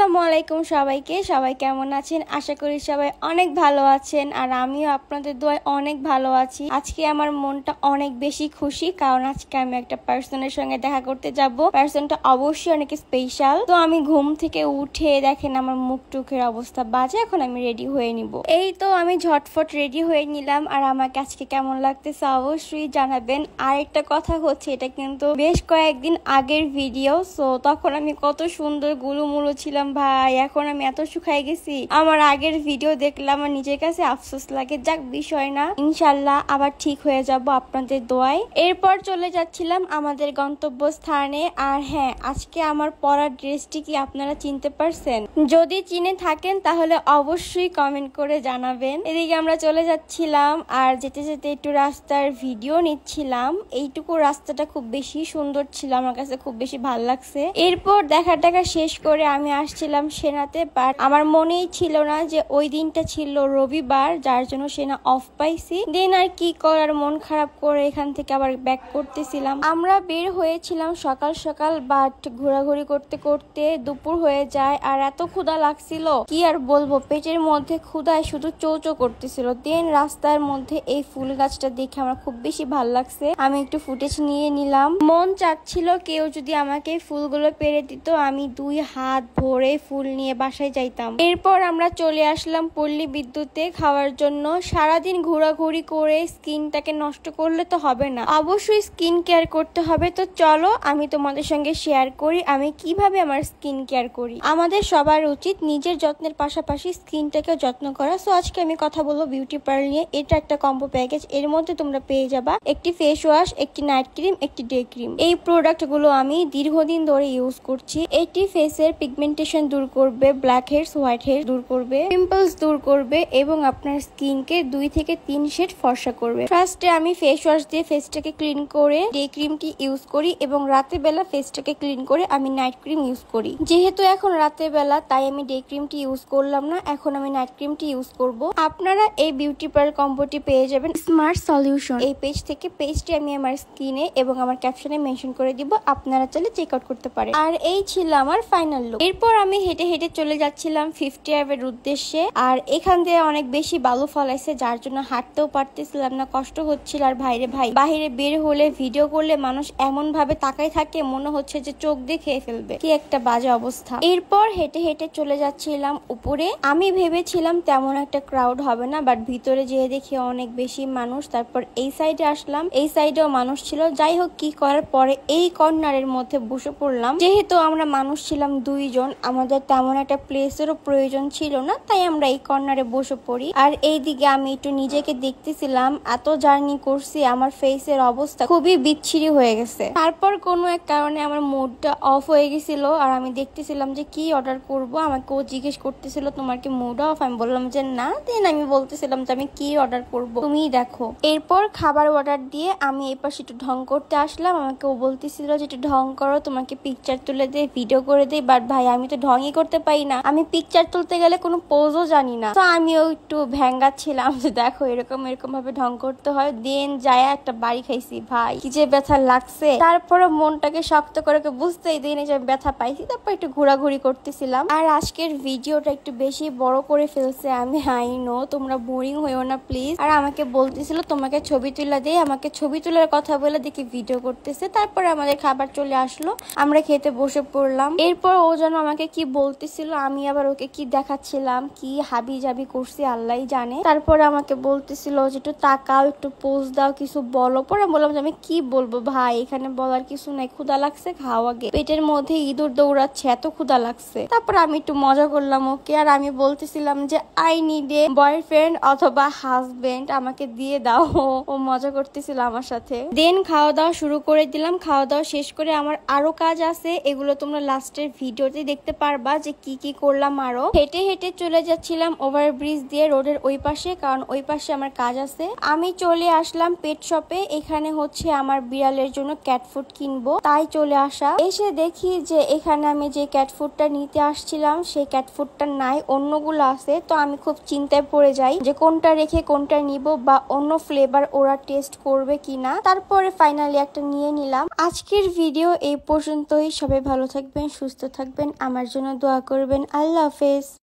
আসসালামু আলাইকুম সবাইকে। সবাই কেমন আছেন? আশা করি সবাই অনেক ভালো আছেন, আর আমিও আপনাদের দোয়ায় অনেক ভালো আছি। আজকে আমার মনটা অনেক বেশি খুশি, কারণ আজকে আমি একটা পার্সনের সঙ্গে দেখা করতে যাব। পার্সনটা অবশ্যই অনেক স্পেশাল। তো আমি ঘুম থেকে উঠে দেখেন আমার মুখ টুখের অবস্থা বাজে, এখন আমি রেডি হয়ে নিব। এই তো আমি ঝটফট রেডি হয়ে নিলাম, আর আমাকে আজকে কেমন লাগতেছে অবশ্যই জানাবেন। আর একটা কথা হচ্ছে, এটা কিন্তু বেশ কয়েকদিন আগের ভিডিও, সো তখন আমি কত সুন্দর গুলুমুলু ছিলাম ভাই, এখন আমি এত শুকাই গেছি। আমার আগের ভিডিও দেখলে আমার নিজের কাছে আফসোস লাগে। যাক, বিষয় না, ইনশাল্লাহ আবার ঠিক হয়ে যাব আপনাদের দোয়ায়। এরপর চলে যাচ্ছিলাম আমাদের গন্তব্যস্থানে। আর হ্যাঁ, আজকে আমার পরার ড্রেসটি কি আপনারা চিনতে পারছেন? যদি চিনে থাকেন তাহলে অবশ্যই কমেন্ট করে জানাবেন। এদিকে আমরা চলে যাচ্ছিলাম, আর যেতে যেতে একটু রাস্তার ভিডিও নিচ্ছিলাম। এইটুকু রাস্তাটা খুব বেশি সুন্দর ছিল, আমার কাছে খুব বেশি ভালো লাগছে। এরপর দেখা টাকা শেষ করে আমি আসছিলাম সেনাতে, বাট আমার মনেই ছিল না যে ওই দিনটা ছিল রবিবার, যার জন্য সেনা অফ পাইছি। দেন আর কি করার, মন খারাপ করে এখান থেকে আবার ব্যাক করতেছিলাম। আমরা বের হয়েছিলাম সকাল সকাল, বাট ঘোরাঘুরি করতে করতে দুপুর হয়ে যায়, আর এত ক্ষুধা লাগছিল কি আর বলবো, পেটের মধ্যে ক্ষুধায় শুধু চৌচো করতেছিল। দেন রাস্তার মধ্যে এই ফুল গাছটা দেখে আমার খুব বেশি ভালো লাগছে, আমি একটু ফুটেজ নিয়ে নিলাম। মন চাচ্ছিল কেউ যদি আমাকে ফুলগুলো পেরে দিত, আমি 2 হাত ভরে ফুল নিয়ে বাসায় যাইতাম। এরপর আমরা চলে আসলাম পল্লী বিদ্যুতে খাওয়ার জন্য। সারাদিন ঘোরাঘুরি করে স্কিনটাকে নষ্ট করলে তো হবে না, অবশ্যই স্কিন কেয়ার করতে হবে। তো চলো আমি তোমাদের সঙ্গে শেয়ার করি আমি কিভাবে আমার স্কিন কেয়ার করি। আমাদের সবার উচিত নিজের যত্নের পাশাপাশি স্কিনটাকে যত্ন করা। সো আজকে আমি কথা বলবো বিউটি পার্ল নিয়ে। এটা একটা কম্বো প্যাকেজ, এর মধ্যে তোমরা পেয়ে যাবা একটি ফেস ওয়াশ, একটি নাইট ক্রিম, একটি ডে ক্রিম। এই প্রোডাক্ট গুলো আমি দীর্ঘদিন ধরে ইউজ করছি। এটি ফেসের পিগমেন্টেশন দূর করবে, ব্ল্যাক হেডস, হোয়াইট হেডস দূর করবে, পিম্পলস দূর করবে, এবং আপনার স্কিনকে 2 থেকে 3 শেড ফর্সা করবে। ফার্স্টে আমি ফেস ওয়াশ দিয়ে ফেসটাকে ক্লিন করে ডে ক্রিমটি ইউজ করি, এবং রাতে বেলা ফেসটাকে ক্লিন করে আমি নাইট ক্রিম ইউজ করি। যেহেতু এখন রাতে বেলা, তাই আমি ডে ক্রিমটি ইউজ করলাম না, এখন আমি নাইট ক্রিমটি ইউজ করব। আপনারা এই বিউটি পার্ল কম্বোটি পেয়ে যাবেন স্মার্ট সলিউশন এই পেজ থেকে। পেজটি আমি আমার স্ক্রিনে এবং আমার ক্যাপশনে মেনশন করে দিব, আপনারা চাইলে চেক আউট করতে পারেন। আর এই ছিল আমার ফাইনাল লুক। এরপর আমি হেঁটে হেঁটে চলে যাচ্ছিলাম 50 অ্যাভের উদ্দেশ্যে, আর এখান দিয়ে অনেক বেশি বালু ফলাইছে, যার জন্য হাঁটতেও পারতেছিলাম না, কষ্ট হচ্ছিল। আর ভাইরে ভাই, বাহিরে বের হলে ভিডিও করলে মানুষ এমন ভাবে তাকাই থাকে, মনে হচ্ছে যে চোখ দিয়ে খেয়ে ফেলবে, কি একটা বাজে অবস্থা। এরপর হেঁটে হেঁটে চলে যাচ্ছিলাম উপরে। আমি ভেবেছিলাম তেমন একটা ক্রাউড হবে না, বাট ভিতরে যেয়ে দেখি অনেক বেশি মানুষ। তারপর এই সাইডে আসলাম, এই সাইডেও মানুষ ছিল। যাই হোক, কি করার, পরে এই কর্নারের মধ্যে বসে পড়লাম। যেহেতু আমরা মানুষ ছিলাম 2 জন, আমাদের তেমন একটা প্লেসেরও প্রয়োজন ছিল না, তাই আমরা এই কর্নারে বসে পড়ি। আর এইদিকে আমি একটু নিজেকে দেখতেছিলাম, এত জার্নি করছি, আমার ফেসের অবস্থা খুবই বিচ্ছিরি হয়ে গেছে। তারপর কোনো এক কারণে আমার মুডটা অফ হয়ে গেছিল, আর আমি দেখতেছিলাম যে কি অর্ডার করব। আমাকে ও জিজ্ঞেস করতেছিল তোমার কি মুড অফ? আমি বললাম যে না। দেন আমি বলতেছিলাম যে আমি কি অর্ডার করব, তুমিই দেখো। এরপর খাবার অর্ডার দিয়ে আমি এই পাশে একটু ঢং করতে আসলাম। আমাকে ও বলতেছিল যে একটু ঢং করো, তোমাকে পিকচার তুলে দে, ভিডিও করে দে। বাট ভাই, আমি তো ঢংই করতে পারি না, আমি পিকচার তুলতে গেলে কোনো পোজও জানি না। তো আমিও একটু ভ্যাঙ্গাচ্ছিলাম যে দেখো এরকম এরকম ভাবে ঢং করতে হয়। দেন যায় একটা বাড়ি খাইছি ভাই, কি যে ব্যথা লাগছে। তারপরে মনটাকে শক্ত করে বুঝতেই দিন যে ব্যথা পাইছি। তারপর একটু ঘোরাঘুরি করতেছিলাম। আর আজকের ভিডিওটা একটু বেশি বড় করে ফেলছে, আমি আই নো, তোমরা বোরিং হইও না প্লিজ। আর আমাকে বলতেছিল তোমাকে ছবি তুলে দে, আমাকে ছবি তোলার কথা বলে দেখি ভিডিও করতেছে। তারপরে আমাদের খাবার চলে আসলো, আমরা খেতে বসে পড়লাম। এরপর ও যেন আমাকে কি বলতেছিল, আমি আবার ওকে কি দেখাচ্ছিলাম, কি হাবি জাবি করছি আল্লাহই জানে। তারপরে আমাকে বলতেছিল যে একটু তাকাও, একটু পোজ দাও, কিছু বলো। পরে বললাম যে আমি কি বলবো ভাই, এখানে বলার কিছু নাই, ক্ষুধা লাগছে, খাও আগে, পেটের মধ্যে ইঁদুর দৌড়াচ্ছে, এত ক্ষুধা লাগছে। তারপর আমি একটু মজা করলাম ওকে, আর আমি বলতেছিলাম যে আই নিড এ বয়ফ্রেন্ড অথবা হাজবেন্ড, আমাকে দিয়ে দাও। ও মজা করতেছিল আমার সাথে। দেন খাওয়া দাওয়া শুরু করে দিলাম। খাওয়া দাওয়া শেষ করে আমার আরো কাজ আছে, এগুলো তোমরা লাস্টের ভিডিওতে দেখতে পারবা যে কি কি করলাম। আরো হেঁটে হেঁটে চলে যাচ্ছিলাম ওভারব্রিজ দিয়ে রোডের ওই পাশে, কারণ ওই পাশে আমার কাজ আছে। আমি চলে আসলাম পেট শপে, এখানে হচ্ছে আমার বিড়ালের জন্য ক্যাট ফুড কিনবো, তাই চলে আসা। এসে দেখি যে এখানে আমি যে ক্যাট ফুডটা নিতে আসছিলাম সেই ক্যাট ফুডটা নাই, অন্যগুলো আছে। তো আমি খুব চিন্তায় পড়ে যাই যে কোনটা রেখে কোনটা নিব, বা অন্য ফ্লেভার ওরা টেস্ট করবে কিনা। তারপরে ফাইনালি একটা নিয়ে নিলাম। আজকের ভিডিও এই পর্যন্তই। সবাই ভালো থাকবেন, সুস্থ থাকবেন, আমার জন্য দোয়া করবেন। আল্লাহ হাফেজ।